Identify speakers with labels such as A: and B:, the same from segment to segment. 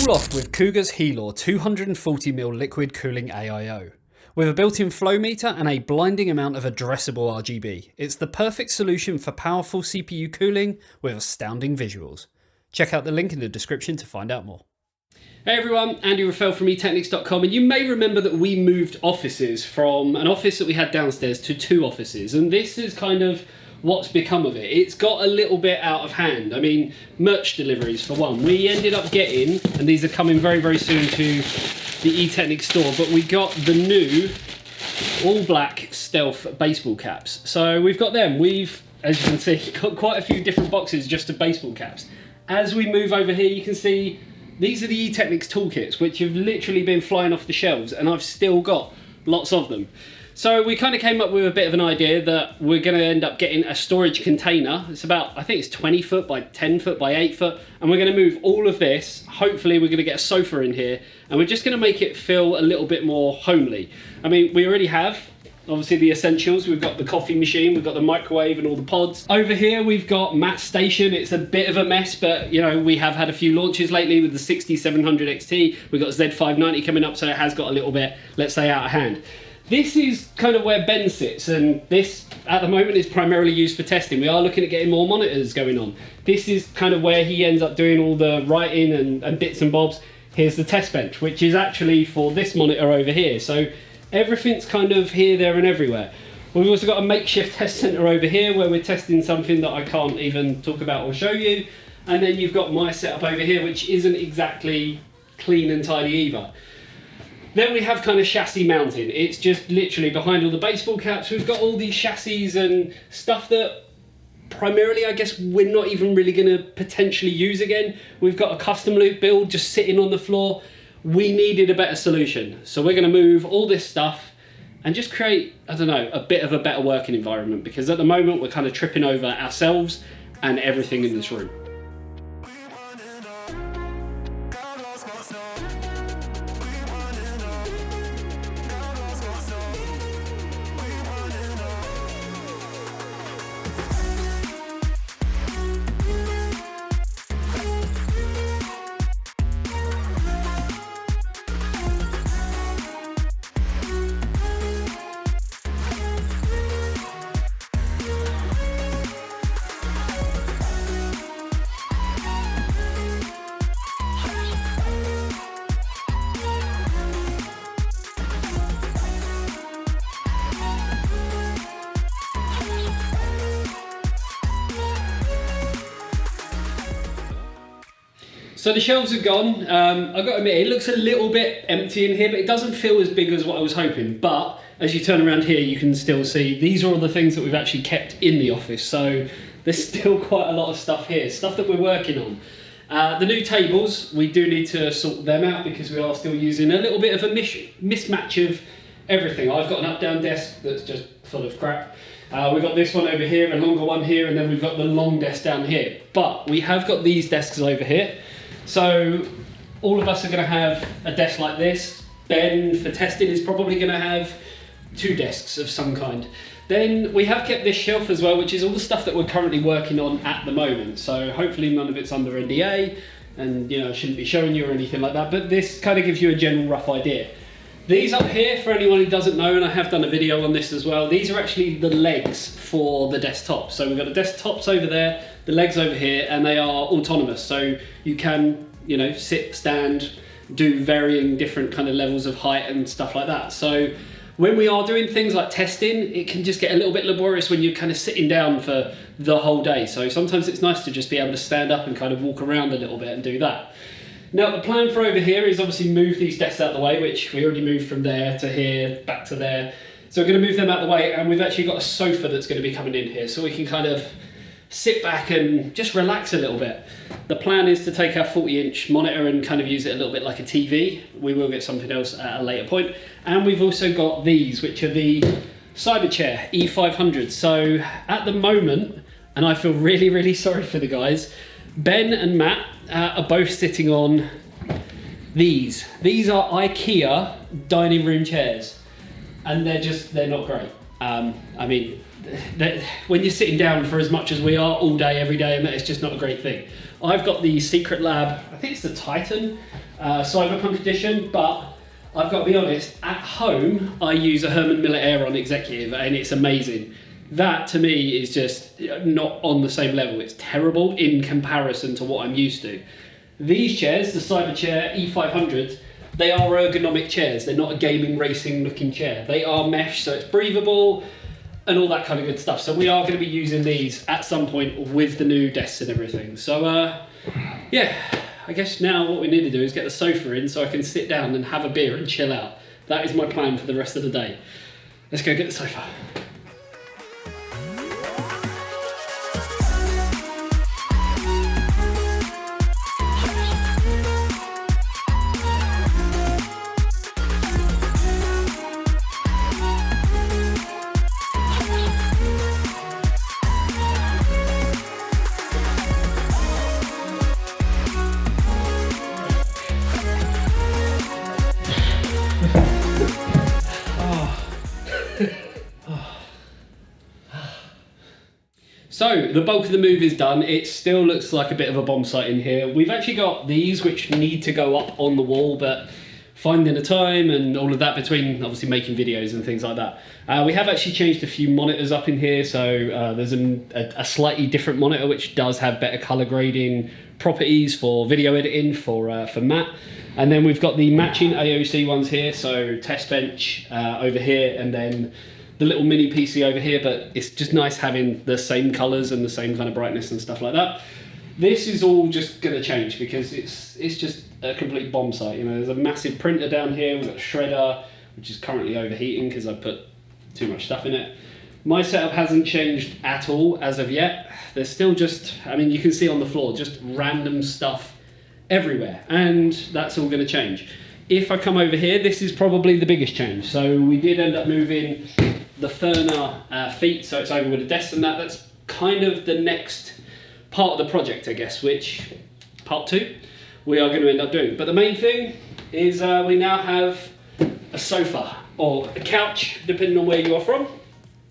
A: all off with Cougar's Helor 240mm liquid cooling AIO. With a built-in flow meter and a blinding amount of addressable RGB, it's the perfect solution for powerful CPU cooling with astounding visuals. Check out the link in the description to find out more. Hey everyone, Andy Raffel from eTeknix.com, and you may remember that we moved offices from an office that we had downstairs to two offices, and this is kind of what's become of it. It's got a little bit out of hand. I mean, merch deliveries for one. We ended up getting, and these are coming very, very soon to the eTeknix store, but we got the new all black stealth baseball caps. So we've got them. We've, as you can see, got quite a few different boxes just of baseball caps. As we move over here, you can see these are the eTeknix toolkits, which have literally been flying off the shelves, and I've still got lots of them. So we kind of came up with a bit of an idea that we're going to end up getting a storage container. It's about, I think it's 20 foot by 10 foot by 8 foot. And we're going to move all of this. Hopefully we're going to get a sofa in here. And we're just going to make it feel a little bit more homely. I mean, we already have, obviously, the essentials. We've got the coffee machine, we've got the microwave and all the pods. Over here we've got Matt's station. It's a bit of a mess, but you know, we have had a few launches lately with the 6700 XT. We've got Z590 coming up, so it has got a little bit, let's say, out of hand. This is kind of where Ben sits, and this at the moment is primarily used for testing. We are looking at getting more monitors going on. This is kind of where he ends up doing all the writing and bits and bobs. Here's the test bench, which is actually for this monitor over here. So everything's kind of here, there and everywhere. We've also got a makeshift test center over here where we're testing something that I can't even talk about or show you. And then you've got my setup over here, which isn't exactly clean and tidy either. Then we have kind of chassis mounting. It's just literally behind all the baseball caps. We've got all these chassis and stuff that primarily, I guess, we're not even really going to potentially use again. We've got a custom loop build just sitting on the floor. We needed a better solution. So we're going to move all this stuff and just create, I don't know, a bit of a better working environment, because at the moment we're kind of tripping over ourselves and everything in this room. So the shelves are gone. I've got to admit, it looks a little bit empty in here, but it doesn't feel as big as what I was hoping. But as you turn around here, you can still see these are all the things that we've actually kept in the office. So there's still quite a lot of stuff here, stuff that we're working on. The new tables, we do need to sort them out because we are still using a little bit of a mismatch of everything. I've got an up-down desk that's just full of crap. We've got this one over here, a longer one here, and then we've got the long desk down here. But we have got these desks over here. So all of us are going to have a desk like this. Ben, for testing, is probably going to have two desks of some kind. Then we have kept this shelf as well, which is all the stuff that we're currently working on at the moment. So hopefully none of it's under NDA, and you know, I shouldn't be showing you or anything like that, but this kind of gives you a general rough idea. These up here, for anyone who doesn't know, and I have done a video on this as well, these are actually the legs for the desktop. So we've got the desktops over there, the legs over here, and they are autonomous. So you can, you know, sit, stand, do varying different kind of levels of height and stuff like that. So when we are doing things like testing, it can just get a little bit laborious when you're kind of sitting down for the whole day. So sometimes it's nice to just be able to stand up and kind of walk around a little bit and do that. Now the plan for over here is obviously move these desks out of the way, which we already moved from there to here, back to there. So we're going to move them out of the way, and we've actually got a sofa that's going to be coming in here, so we can kind of sit back and just relax a little bit. The plan is to take our 40-inch monitor and kind of use it a little bit like a TV. We will get something else at a later point. And we've also got these, which are the Cyberchair E500. So at the moment, and I feel really, really sorry for the guys, Ben and Matt are both sitting on these. These are IKEA dining room chairs, and they're not great. I mean, that when you're sitting down for as much as we are all day, every day, and it's just not a great thing. I've got the Secret Lab, I think it's the Titan Cyberpunk edition, but I've got to be honest, at home I use a Herman Miller Aeron Executive and it's amazing. That to me is just not on the same level. It's terrible in comparison to what I'm used to. These chairs, the Cyberchair E500s, they are ergonomic chairs. They're not a gaming racing looking chair. They are mesh, so it's breathable and all that kind of good stuff. So we are going to be using these at some point with the new desks and everything. So yeah, I guess now what we need to do is get the sofa in so I can sit down and have a beer and chill out. That is my plan for the rest of the day. Let's go get the sofa. So the bulk of the move is done. It still looks like a bit of a bomb site in here. We've actually got these which need to go up on the wall, but finding the time and all of that between obviously making videos and things like that. We have actually changed a few monitors up in here. So there's a slightly different monitor which does have better color grading properties for video editing for Matt. And then we've got the matching AOC ones here. So test bench over here, and then the little mini PC over here, but it's just nice having the same colors and the same kind of brightness and stuff like that. This is all just going to change because it's just a complete bomb site. You know, there's a massive printer down here. We've got a shredder, which is currently overheating because I put too much stuff in it. My setup hasn't changed at all as of yet. There's still just, I mean, you can see on the floor, just random stuff everywhere, and that's all going to change. If I come over here, this is probably the biggest change. So we did end up moving the Furner feet, so it's over with a desk and that. That's kind of the next part of the project, I guess, which, part 2, we are going to end up doing. But the main thing is we now have a sofa, or a couch, depending on where you are from.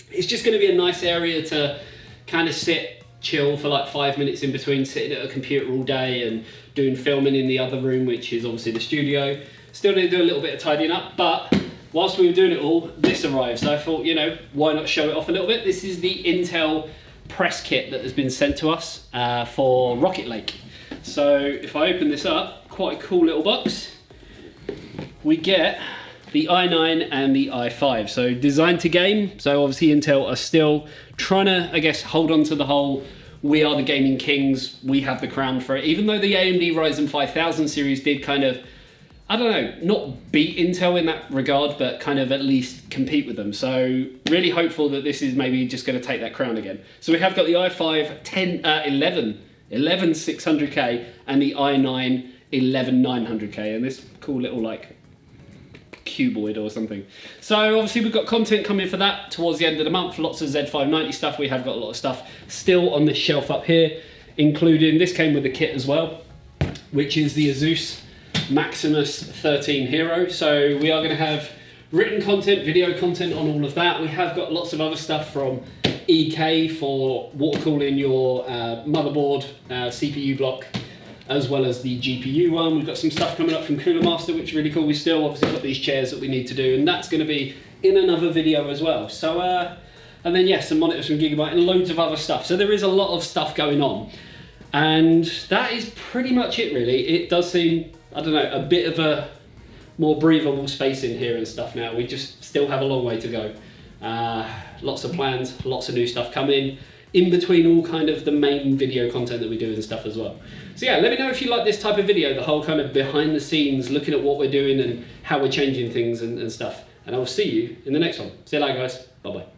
A: It's just going to be a nice area to kind of sit, chill for like 5 minutes in between sitting at a computer all day and doing filming in the other room, which is obviously the studio. Still need to do a little bit of tidying up, but whilst we were doing it all, this arrived. So I thought, you know, why not show it off a little bit? This is the Intel press kit that has been sent to us for Rocket Lake. So if I open this up, quite a cool little box. We get the i9 and the i5. So designed to game. So obviously Intel are still trying to, I guess, hold on to the whole, we are the gaming kings, we have the crown for it. Even though the AMD Ryzen 5000 series did kind of, I don't know, not beat Intel in that regard, but kind of at least compete with them. So really hopeful that this is maybe just going to take that crown again. So we have got the i5 11 600K and the i9 11 900K, and this cool little like cuboid or something. So obviously we've got content coming for that towards the end of the month. Lots of Z590 stuff. We have got a lot of stuff still on this shelf up here, including, this came with the kit as well, which is the Asus Maximus 13 Hero. So we are going to have written content, video content on all of that. We have got lots of other stuff from EK for water cooling your motherboard, CPU block, as well as the GPU one. We've got some stuff coming up from Cooler Master, which is really cool. We still obviously got these chairs that we need to do, and that's going to be in another video as well. So, and then yes, some monitors from Gigabyte and loads of other stuff. So there is a lot of stuff going on, and that is pretty much it really. It does seem, I don't know, a bit of a more breathable space in here and stuff now. We just still have a long way to go. Lots of plans, lots of new stuff coming in between all kind of the main video content that we do and stuff as well. So yeah, let me know if you like this type of video, the whole kind of behind the scenes, looking at what we're doing and how we're changing things and stuff. And I will see you in the next one. See you later, guys. Bye-bye.